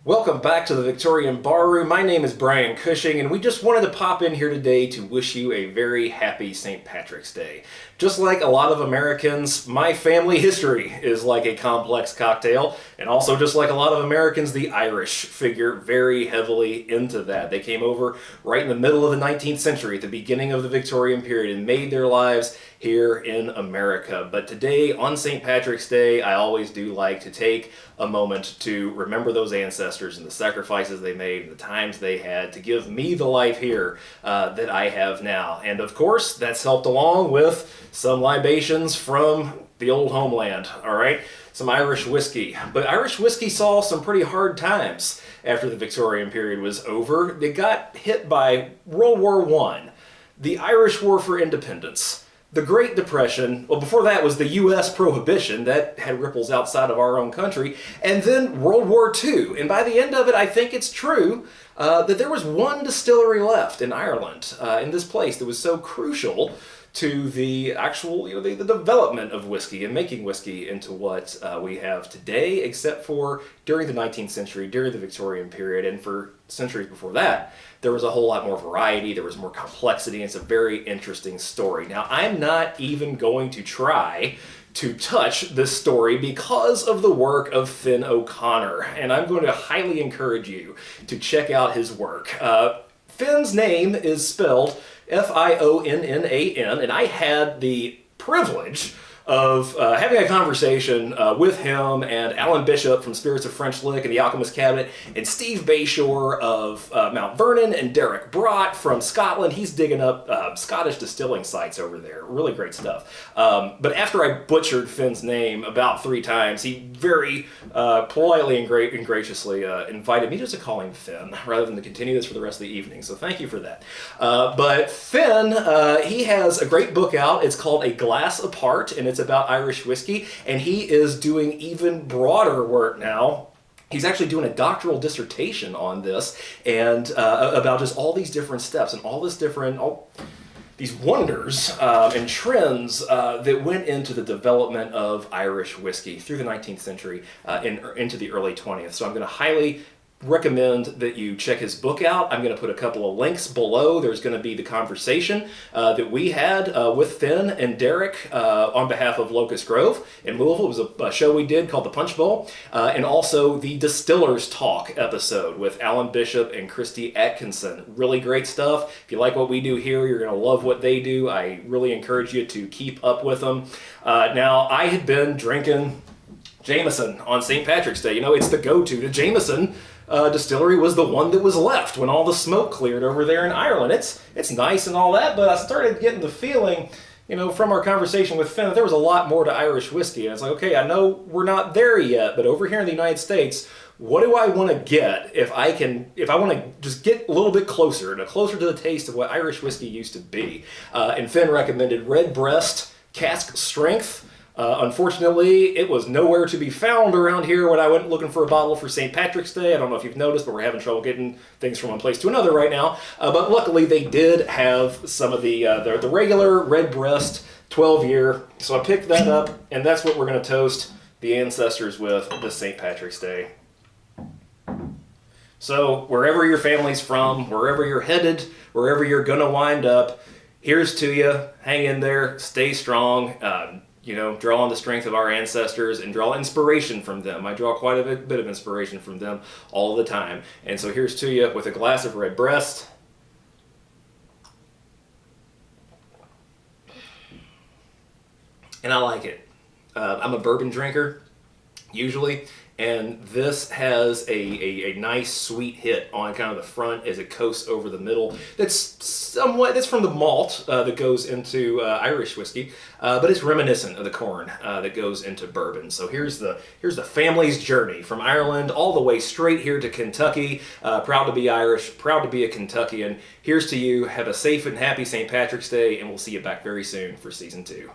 Welcome back to the Victorian Barroom. My name is Brian Cushing, and we just wanted to pop in here today to wish you a very happy St. Patrick's Day. Just like a lot of Americans, my family history is like a complex cocktail, and also just like a lot of Americans, the Irish figure very heavily into that. They came over right in the middle of the 19th century, at the beginning of the Victorian period, and made their lives here in America. But today, on St. Patrick's Day, I always do like to take a moment to remember those ancestors and the sacrifices they made and the times they had to give me the life here that I have now. And of course, that's helped along with some libations from the old homeland, all right? Some Irish whiskey. But Irish whiskey saw some pretty hard times after the Victorian period was over. They got hit by World War I, the Irish War for Independence, the Great Depression. Well, before that was the U.S. Prohibition that had ripples outside of our own country, and then World War II. And by the end of it, I think it's true that there was one distillery left in Ireland, in this place that was so crucial to the actual, the development of whiskey and making whiskey into what we have today, except for during the 19th century, during the Victorian period, and for centuries before that, there was a whole lot more variety, there was more complexity, and it's a very interesting story. Now, I'm not even going to try to touch this story because of the work of Fionnan O'Connor, and I'm going to highly encourage you to check out his work. Finn's name is spelled Fionnan, and I had the privilege of having a conversation with him and Alan Bishop from Spirits of French Lick and the Alchemist Cabinet, and Steve Bayshore of Mount Vernon, and Derek Brott from Scotland. He's digging up Scottish distilling sites over there. Really great stuff. But after I butchered Finn's name about 3 times, he very politely and graciously invited me just to call him Finn rather than to continue this for the rest of the evening. So thank you for that. But Finn, he has a great book out. It's called A Glass Apart, and it's about Irish whiskey, and he is doing even broader work now. He's actually doing a doctoral dissertation on this, and about just all these different steps and all these wonders and trends that went into the development of Irish whiskey through the 19th century into the early 20th. So I'm going to highly recommend that you check his book out. I'm going to put a couple of links below. There's going to be the conversation that we had with Finn and Derek on behalf of Locust Grove in Louisville. It was a show we did called The Punch Bowl, and also the Distillers Talk episode with Alan Bishop and Christy Atkinson. Really great stuff. If you like what we do here, you're going to love what they do. I really encourage you to keep up with them. Now, I had been drinking Jameson on St. Patrick's Day. It's the go-to. The Jameson distillery was the one that was left when all the smoke cleared over there in Ireland. It's nice and all that, but I started getting the feeling, from our conversation with Finn, that there was a lot more to Irish whiskey. And it's like, okay, I know we're not there yet, but over here in the United States, what do I want to get if I want to just get a little bit closer to the taste of what Irish whiskey used to be? And Finn recommended Redbreast Cask Strength. Unfortunately, it was nowhere to be found around here when I went looking for a bottle for St. Patrick's Day. I don't know if you've noticed, but we're having trouble getting things from one place to another right now. But luckily, they did have some of the regular Redbreast 12-year. So I picked that up, and that's what we're going to toast the ancestors with this St. Patrick's Day. So wherever your family's from, wherever you're headed, wherever you're going to wind up, here's to you. Hang in there. Stay strong. Draw on the strength of our ancestors and draw inspiration from them. I draw quite a bit of inspiration from them all the time. And so here's to you with a glass of Redbreast. And I like it. I'm a bourbon drinker, usually, and this has a nice sweet hit on kind of the front as it coasts over the middle. That's from the malt that goes into Irish whiskey, but it's reminiscent of the corn that goes into bourbon. So here's the family's journey from Ireland all the way straight here to Kentucky. Proud to be Irish, proud to be a Kentuckian. Here's to you. Have a safe and happy St. Patrick's Day, and we'll see you back very soon for season 2.